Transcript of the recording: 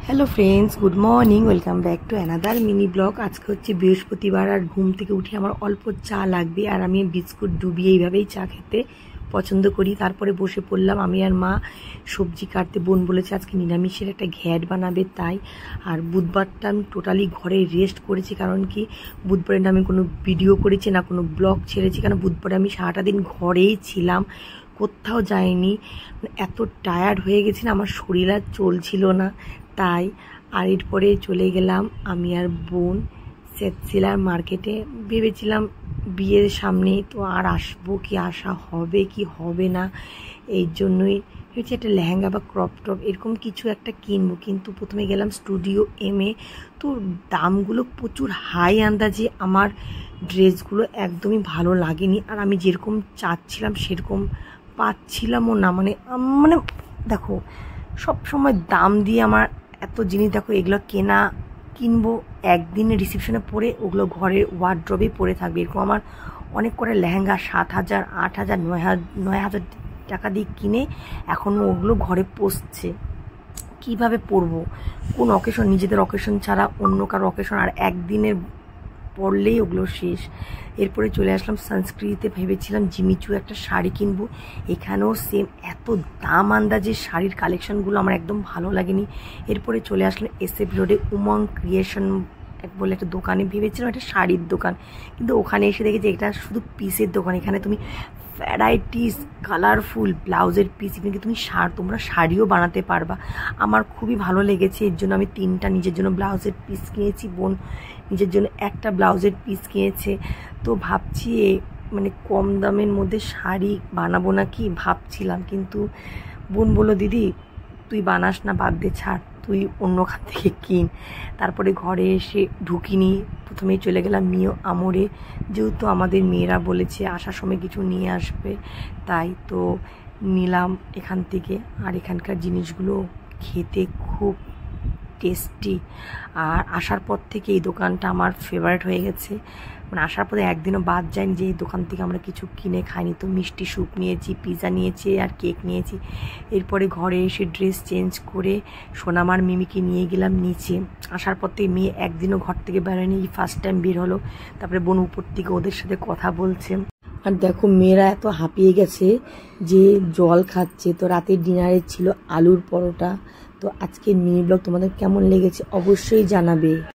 Hello friends, good morning. Welcome back to another mini blog. আজকে হচ্ছে বৃহস্পতিবার, আর ঘুম থেকে উঠে আমার অল্প চা লাগবে, আর আমি বিস্কুট ডুবিয়ে এইভাবেই চা খেতে পছন্দ করি। তারপরে বসে পড়লাম আমি আর মা সবজি কাটতে। বোন বলেছে আজকে নিরামিষের একটা ঘ্যাট বানাবে, তাই। আর বুধবারটা আমি টোটালি ঘরে রেস্ট করেছি, কারণ কি বুধবারে না আমি কোনো ভিডিও করেছি না কোনো ব্লগ ছেড়েছি, কারণ বুধবারে আমি সারাটা দিন ঘরেই ছিলাম, কোথাও যাইনি। এত টায়ার্ড হয়ে গেছি না, আমার শরীর আর চলছিল না, তাই। আর এরপরে চলে গেলাম আমি আর বোন সেটসিলার মার্কেটে। ভেবেছিলাম বিয়ের সামনে তো আর আসবো কি, আসা হবে কি হবে না, এই জন্যই ভেবেছি একটা লেহেঙ্গা বা ক্রপ টপ এরকম কিছু একটা কিনবো। কিন্তু প্রথমে গেলাম স্টুডিও এমে, তো দামগুলো প্রচুর হাই আন্দাজে। আমার ড্রেসগুলো একদমই ভালো লাগেনি, আর আমি যেরকম চাচ্ছিলাম সেরকম পাচ্ছিলামও না। মানে দেখো, সব সময় দাম দিয়ে আমার এত জিনিস, দেখো এগুলো কিনবো একদিনে রিসেপশনে পরে ওগুলো ঘরের ওয়ার্ড্রবে পরে থাকবে, এরকম আমার অনেক করে লেহেঙ্গা 7,000, 8,000, 9,000 টাকা দিয়ে কিনে এখনও ওগুলো ঘরে পচছে। কিভাবে পরবো? কোন অকেশন, নিজেদের অকেশন ছাড়া অন্য কারো অকেশন, আর একদিনের পরলেই ওগুলো শেষ। এরপরে চলে আসলাম সংস্কৃতিতে। ভেবেছিলাম জিমিচু একটা শাড়ি কিনবো, এখানেও সেম এত দাম আন্দাজে শাড়ির কালেকশনগুলো আমার একদম ভালো লাগেনি। এরপরে চলে আসলাম SF রোডে উমং ক্রিয়েশন বলে একটা দোকানে। ভেবেছিলাম একটা শাড়ির দোকান, কিন্তু ওখানে এসে দেখেছি এটা শুধু পিসের দোকান। এখানে তুমি ভ্যারাইটিস কালারফুল ব্লাউজের পিস, কিন্তু তোমরা শাড়িও বানাতে পারবা। আমার খুবই ভালো লেগেছে, এর জন্য আমি 3টা নিজের জন্য ব্লাউজের পিস কিনেছি, বোন নিজের জন্য একটা ব্লাউজের পিস কিনেছে। তো ভাবছি কম দামের মধ্যে শাড়ি বানাবো না কি ভাবছিলাম, কিন্তু বোন বললো দিদি তুই বানাস না, বাদ দে, ছাড়, তুই অন্য খান থেকে কিন। তারপরে ঘরে এসে ঢুকিনি, প্রথমেই চলে গেলাম মিও আমরে, যেহেতু আমাদের মেয়েরা বলেছে আসার সময় কিছু নিয়ে আসবে, তাই তো নিলাম এখান থেকে। আর এখানকার জিনিসগুলো খেতে খুব টেস্টি, আর আসার পর থেকে এই দোকানটা আমার ফেভারিট হয়ে গেছে। আসার পরে একদিনও বাদ যায়নি যে এই দোকান থেকে আমরা কিছু কিনে খাইনি। তো মিষ্টি স্যুপ নিয়েছি, পিৎজা নিয়েছি, আর কেক নিয়েছি। এরপরে ঘরে এসে ড্রেস চেঞ্জ করে সোনামার মিমিকে নিয়ে গেলাম নিচে। আসার পর থেকে মেয়ে একদিনও ঘর থেকে বেরোয়নি, ফার্স্ট টাইম বের হলো। তারপরে বোন উপর থেকে ওদের সাথে কথা বলছে। আর দেখো মেয়েরা এত হাঁপিয়ে গেছে যে জল খাচ্ছে। তো রাতের ডিনারে ছিল আলুর পরোটা। তো আজকের মিনি ব্লগ তোমাদের কেমন লেগেছে অবশ্যই জানাবে।